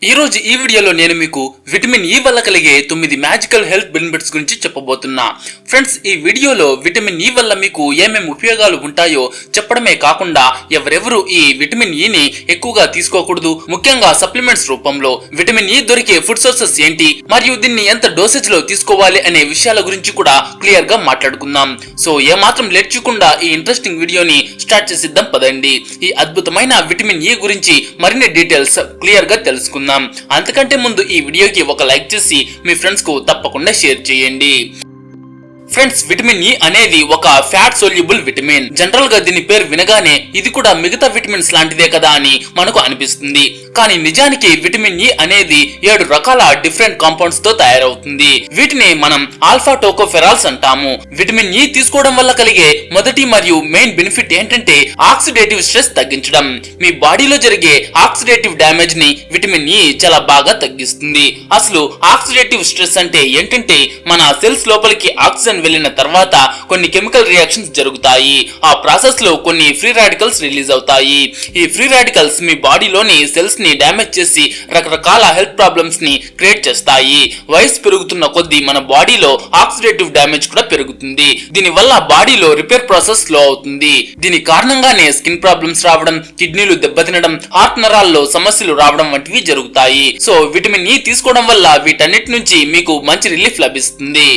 ఈ రోజు ఈ వీడియోలో నేను మీకు విటమిన్ ఈ వల్ల కలిగే 9 మ్యాజికల్ హెల్త్ బెనిఫిట్స్ గురించి చెప్పబోతున్నా. ఫ్రెండ్స్, ఈ వీడియోలో విటమిన్ ఈ వల్ల మీకు ఏమేమి ఉపయోగాలు ఉంటాయో చెప్పడమే కాకుండా ఎవరెవరు ఈ విటమిన్ ఈని ఎక్కువగా తీసుకోకూడదు, ముఖ్యంగా సప్లిమెంట్స్ రూపంలో విటమిన్ ఈ దొరికే ఫుడ్ సోర్సెస్ ఏంటి మరియు దీన్ని ఎంత డోసేజ్ లో తీసుకోవాలి అనే విషయాల గురించి కూడా క్లియర్ గా మాట్లాడుకుందాం. సో ఏమాత్రం లేట్ చేయకుండా ఈ ఇంట్రెస్టింగ్ వీడియోని స్టార్ట్ చేసిద్దాం పదండి. ఈ అద్భుతమైన విటమిన్ ఈ గురించి మరిన్ని డీటెయిల్స్ క్లియర్ గా తెలుసుకుందాం. అంతకంటే ముందు ఈ వీడియోకి ఒక లైక్ చేసి మీ ఫ్రెండ్స్ కు తప్పకుండా షేర్ చేయండి. ఫ్రెండ్స్, విటమిన్ ఈ అనేది ఒక ఫ్యాట్ సోల్యుబుల్ విటమిన్. జనరల్ గా దీని పేరు వినగానే ఇది కూడా మిగతా విటమిన్స్ లాంటిదే కదా అని మనకు అనిపిస్తుంది. కానీ నిజానికి విటమిన్ ఈ అనేది 7 రకాల డిఫరెంట్ కాంపౌండ్స్ తో తయారవుతుంది. వీటిని మనం ఆల్ఫా టోకోఫెరాల్స్ అంటాము. విటమిన్ ఈ తీసుకోవడం వల్ల కలిగే మొదటి మరియు మెయిన్ బెనిఫిట్ ఏంటంటే ఆక్సిడేటివ్ స్ట్రెస్ తగ్గించడం. మీ బాడీలో జరిగే ఆక్సిడేటివ్ డ్యామేజ్ ని విటమిన్ ఈ చాలా బాగా తగ్గిస్తుంది. అసలు ఆక్సిడేటివ్ స్ట్రెస్ అంటే ఏంటంటే మన సెల్స్ లోపలికి ఆక్సిజన్ వెళ్ళిన తర్వాత కొన్ని కెమికల్ రియాక్షన్స్ జరుగుతాయి. ఆ ప్రాసెస్ లో కొన్ని ఫ్రీ రాడికల్స్ రిలీజ్ అవుతాయి. ఈ ఫ్రీ రాడికల్స్ మీ బాడీలోని సెల్స్ ని డ్యామేజ్ చేసి రకరకాల హెల్త్ ప్రాబ్లమ్స్ ని క్రియేట్ చేస్తాయి. వయసు పెరుగుతున్న కొద్దీ మన బాడీలో ఆక్సిడేటివ్ డ్యామేజ్ కూడా పెరుగుతుంది. దీని వల్ల బాడీలో రిపేర్ ప్రాసెస్ స్లో అవుతుంది. దీని కారణంగానే స్కిన్ ప్రాబ్లమ్స్ రావడం, కిడ్నీలు దెబ్బతినడం, హార్ట్ నరాల్లో సమస్యలు రావడం వంటివి జరుగుతాయి. సో విటమిన్ ఈ తీసుకోవడం వల్ల వీటన్నిటి నుంచి మీకు మంచి రిలీఫ్ లభిస్తుంది.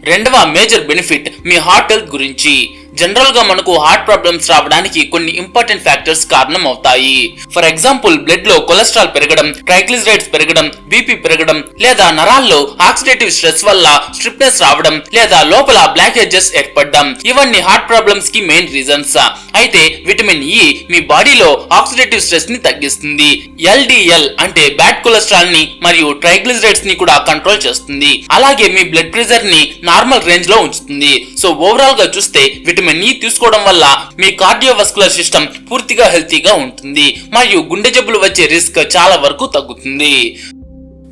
రెండవ మేజర్ బెనిఫిట్ మీ హార్ట్ హెల్త్ గురించి. జనరల్ గా మనకు హార్ట్ ప్రాబ్లమ్స్ రావడానికి కొన్ని ఇంపార్టెంట్ ఫ్యాక్టర్స్ కారణం అవుతాయి. ఫర్ ఎగ్జాంపుల్, బ్లడ్ లో కొలెస్ట్రాల్ పెరగడం, ట్రైగ్లిజరైడ్స్ పెరగడం, బీపీ పెరగడం, లేదా నరాల్లో ఆక్సిడేటివ్ స్ట్రెస్ వల్ల స్ట్రిప్నెస్ రావడం, లేదా లోపల బ్లాక్ హెడ్జెస్ ఏర్పడడం. ఇవన్నీ హార్ట్ ప్రాబ్లమ్స్ కి మెయిన్ రీజన్స్. అయితే విటమిన్ ఈ మీ బాడీలో ఆక్సిడేటివ్ స్ట్రెస్ ని తగ్గిస్తుంది. ఎల్డిఎల్ అంటే బ్యాడ్ కొలెస్ట్రాల్ ని మరియు ట్రైగ్లిజరైడ్స్ ని కూడా కంట్రోల్ చేస్తుంది. అలాగే మీ బ్లడ్ ప్రెషర్ ని నార్మల్ రేంజ్ లో ఉంచుతుంది. సో ఓవరాల్ గా చూస్తే విటమిన్ ఈ తీసుకోవడం వల్ల మీ కార్డియోవాస్కులర్ సిస్టమ్ పూర్తిగా హెల్తీగా ఉంటుంది మరియు గుండె జబ్బులు వచ్చే రిస్క్ చాలా వరకు తగ్గుతుంది.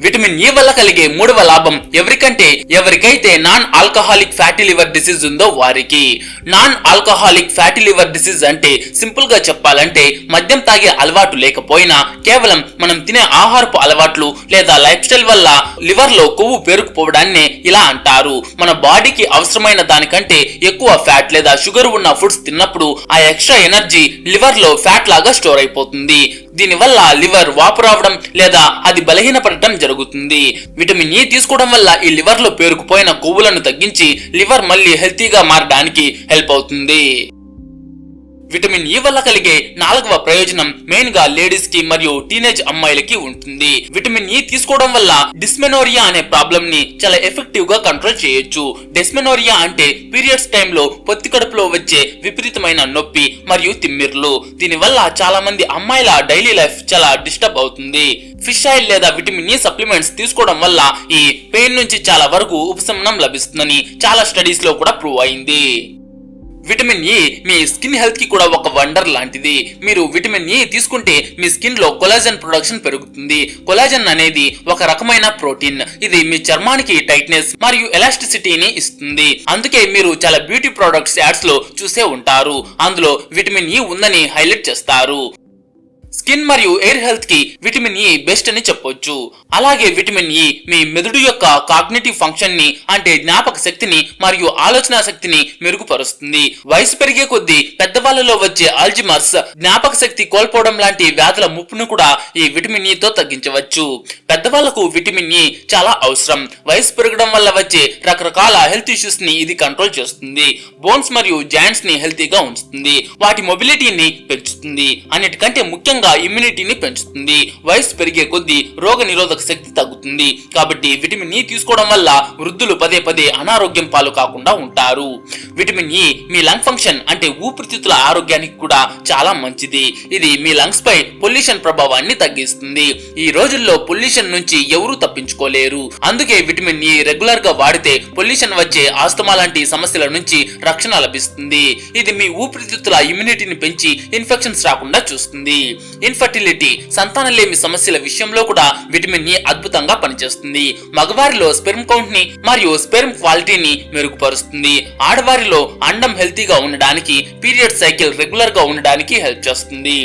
విటమిన్ ఈ వల్ల కలిగే మూడవ లాభం ఎవరికైతే non alcoholic fatty liver disease ఉందో వారికి. Non alcoholic fatty liver disease అంటే సింపుల్ గా చెప్పాలంటే మద్యం తాగే అలవాటు లేకపోయినా కేవలం మనం తినే ఆహారపు అలవాట్లు లేదా లైఫ్ స్టైల్ వల్ల లివర్ లో కొవ్వు పేరుకుపోవడాన్ని ఇలా అంటారు. మన బాడీకి అవసరమైన దానికంటే ఎక్కువ ఫ్యాట్ లేదా షుగర్ ఉన్న ఫుడ్స్ తిన్నప్పుడు ఆ ఎక్స్ట్రా ఎనర్జీ లివర్ లో ఫ్యాట్ లాగా స్టోర్ అయిపోతుంది. దీనివల్ల లివర్ వాపు రావడం లేదా అది బలహీనపడటం జరుగుతుంది. విటమిన్ ఈ తీసుకోవడం వల్ల ఈ లివర్ లో పేరుకుపోయిన కొవ్వులను తగ్గించి లివర్ మళ్ళీ హెల్తీగా మారడానికి హెల్ప్ అవుతుంది. విటమిన్ ఈ వల్ల కలిగే నాలుగవ ప్రయోజనం మెయిన్ గా లేడీస్ కి మరియు టీనేజ్ అమ్మాయిలకి ఉంటుంది. విటమిన్ ఈ తీసుకోవడం వల్ల డిస్మెనోరియా అనే ప్రాబ్లం ని చాలా ఎఫెక్టివ్ గా కంట్రోల్ చేయొచ్చు. డిస్మెనోరియా అంటే పీరియడ్స్ టైంలో పొత్తి కడుపులో వచ్చే విపరీతమైన నొప్పి మరియు తిమ్మిర్లు. దీని వల్ల చాలా మంది అమ్మాయిల డైలీ లైఫ్ చాలా డిస్టర్బ్ అవుతుంది. ఫిష్ ఆయిల్ లేదా విటమిన్ ఈ సప్లిమెంట్స్ తీసుకోవడం వల్ల ఈ పెయిన్ నుంచి చాలా వరకు ఉపశమనం లభిస్తుందని చాలా స్టడీస్ లో కూడా ప్రూవ్ అయింది. విటమిన్ ఈ మీ స్కిన్ హెల్త్ కి కూడా ఒక వండర్ లాంటిది. మీరు విటమిన్ ఈ తీసుకుంటే మీ స్కిన్ లో కొలాజన్ ప్రొడక్షన్ పెరుగుతుంది. కొలాజన్ అనేది ఒక రకమైన ప్రోటీన్. ఇది మీ చర్మానికి టైట్నెస్ మరియు ఎలాస్టిసిటీని ఇస్తుంది. అందుకే మీరు చాలా బ్యూటీ ప్రొడక్ట్స్ యాడ్స్ లో చూసే ఉంటారు. అందులో విటమిన్ ఈ ఉందని హైలైట్ చేస్తారు. స్కిన్ మరియు ఎయిర్ హెల్త్ కి విటమిన్ ఈ బెస్ట్ అని చెప్పొచ్చు. అలాగే విటమిన్ ఈ మీ మెదడు యొక్క కాగ్నిటివ్ ఫంక్షన్ ని అంటే జ్ఞాపక శక్తిని మరియు ఆలోచన శక్తిని మెరుగుపరుస్తుంది. వయసు పెరిగే కొద్దీ పెద్దవాళ్ళలో వచ్చే ఆల్జిమర్స్, జ్ఞాపక శక్తి కోల్పోవడం లాంటి వ్యాధుల ముప్పును కూడా ఈ విటమిన్ ఈ తో తగ్గించవచ్చు. పెద్దవాళ్లకు విటమిన్ ఈ చాలా అవసరం. వయసు పెరగడం వల్ల వచ్చే రకరకాల హెల్త్ ఇష్యూస్ ని ఇది కంట్రోల్ చేస్తుంది. బోన్స్ మరియు జాయింట్స్ ని హెల్తీగా ఉంచుతుంది. వాటి మొబిలిటీని పెంచుతుంది. అన్నిటికంటే ముఖ్యంగా ఇమ్యూనిటీని పెంచుతుంది. వయసు పెరిగే కొద్దీ రోగ నిరోధక శక్తి తగ్గుతుంది. కాబట్టి విటమిన్ ఈ తీసుకోవడం వల్ల వృద్ధులు పదే పదే అనారోగ్యం పాలు కాకుండా ఉంటారు. విటమిన్ ఈ మీ లంగ్ ఫంక్షన్ అంటే ఊపిరితిత్తుల ఆరోగ్యానికి కూడా చాలా మంచిది. ఇది మీ లంగ్స్ పై పొల్యూషన్ ప్రభావాన్ని తగ్గిస్తుంది. ఈ రోజుల్లో పొల్యూషన్ నుంచి ఎవరూ తప్పించుకోలేరు. అందుకే విటమిన్ ఈ రెగ్యులర్ గా వాడితే పొల్యూషన్ వచ్చే ఆస్తమా లాంటి సమస్యల నుంచి రక్షణ లభిస్తుంది. ఇది మీ ఊపిరితిత్తుల ఇమ్యూనిటీని పెంచి ఇన్ఫెక్షన్స్ రాకుండా చూస్తుంది. ఇన్ఫర్టిలిటీ సంతానలేమి సమస్యల విషయంలో కూడా విటమిన్ ఇ అద్భుతంగా పనిచేస్తుంది. మగవారిలో స్పెర్మ్ కౌంట్ ని మరియు స్పెర్మ్ క్వాలిటీని మెరుగుపరుస్తుంది. ఆడవారిలో అండం హెల్తీగా ఉండడానికి, పీరియడ్ సైకిల్ రెగ్యులర్ గా ఉండడానికి హెల్ప్ చేస్తుంది.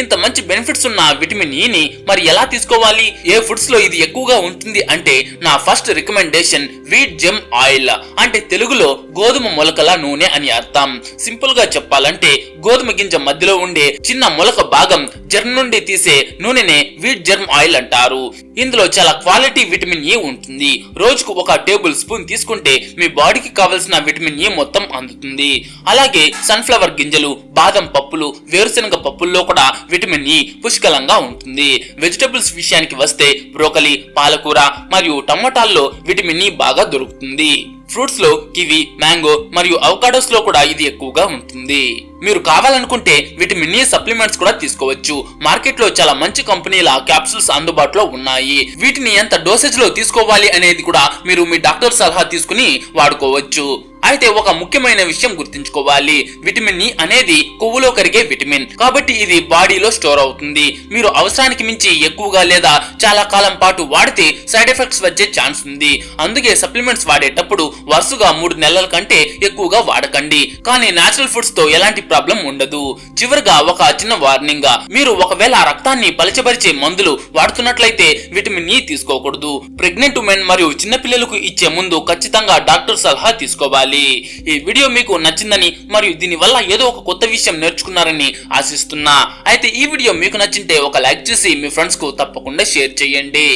ఇంత మంచి బెనిఫిట్స్ ఉన్న విటమిన్ ఇ ని మరి ఎలా తీసుకోవాలి, ఏ ఫుడ్స్ లో ఇది ఎక్కువగా ఉంటుంది అంటే నా first recommendation wheat gem oil, అంటే తెలుగులో గోధుమ మొలకల నూనె అని అర్థం. సింపుల్ గా చెప్పాలంటే గోధుమ గింజ మధ్యలో ఉండే చిన్న మొలక భాగం జెర్మ్ నుండి తీసే నూనెనే వీట్ జెర్మ్ ఆయిల్ అంటారు. ఇందులో చాలా క్వాలిటీ విటమిన్ ఇ ఉంటుంది. రోజుకు 1 టేబుల్ స్పూన్ తీసుకుంటే మీ బాడీకి కావలసిన విటమిన్ ఇ మొత్తం అందుతుంది. అలాగే సన్ఫ్లవర్ గింజలు, బాదం పప్పులు, వేరుశనగ పప్పుల్లో కూడా విటమిన్ ఇ పుష్కలంగా ఉంటుంది. వెజిటబుల్స్ విషయానికి వస్తే బ్రోకలీ, పాలకూర మరియు టమాటాల్లో విటమిన్ ఇ బాగా దొరుకుతుంది. ఫ్రూట్స్ లో కివి, మ్యాంగో మరియు అవకాడోస్ లో కూడా ఇది ఎక్కువగా ఉంటుంది. మీరు కావాలనుకుంటే విటమిన్ ఇ సప్లిమెంట్స్ కూడా తీసుకోవచ్చు. మార్కెట్ లో చాలా మంచి కంపెనీల క్యాప్సూల్స్ అందుబాటులో ఉన్నాయి. వీటిని ఎంత డోసేజ్ లో తీసుకోవాలి అనేది కూడా మీరు మీ డాక్టర్ సలహా తీసుకుని వాడుకోవచ్చు. అయితే ఒక ముఖ్యమైన విషయం గుర్తుంచుకోవాలి, విటమిన్ ఇ అనేది కొవ్వులో కరిగే విటమిన్, కాబట్టి ఇది బాడీలో స్టోర్ అవుతుంది. మీరు అవసరానికి మించి ఎక్కువగా లేదా చాలా కాలం పాటు వాడితే సైడ్ ఎఫెక్ట్స్ వచ్చే ఛాన్స్ ఉంది. అందుకే సప్లిమెంట్స్ వాడేటప్పుడు వరుసగా 3 నెలల కంటే ఎక్కువగా వాడకండి. కానీ నేచురల్ ఫుడ్స్ తో ఎలాంటి ప్రాబ్లం ఉండదు. చివరిగా ఒక చిన్న వార్నింగ్, మీరు ఒకవేళ రక్తాన్ని పలచబరిచే మందులు వాడుతున్నట్లయితే విటమిన్ ఇ తీసుకోకూడదు. ప్రెగ్నెంట్ ఉమెన్ మరియు చిన్నపిల్లలకు ఇచ్చే ముందు ఖచ్చితంగా డాక్టర్ సలహా తీసుకోవాలి. ఈ వీడియో మీకు నచ్చిందని మరియు దీని వల్ల ఏదో ఒక కొత్త విషయం నేర్చుకున్నారని ఆశిస్తున్నా. అయితే ఈ వీడియో మీకు నచ్చింటే ఒక లైక్ చేసి మీ ఫ్రెండ్స్ కు తప్పకుండా షేర్ చేయండి.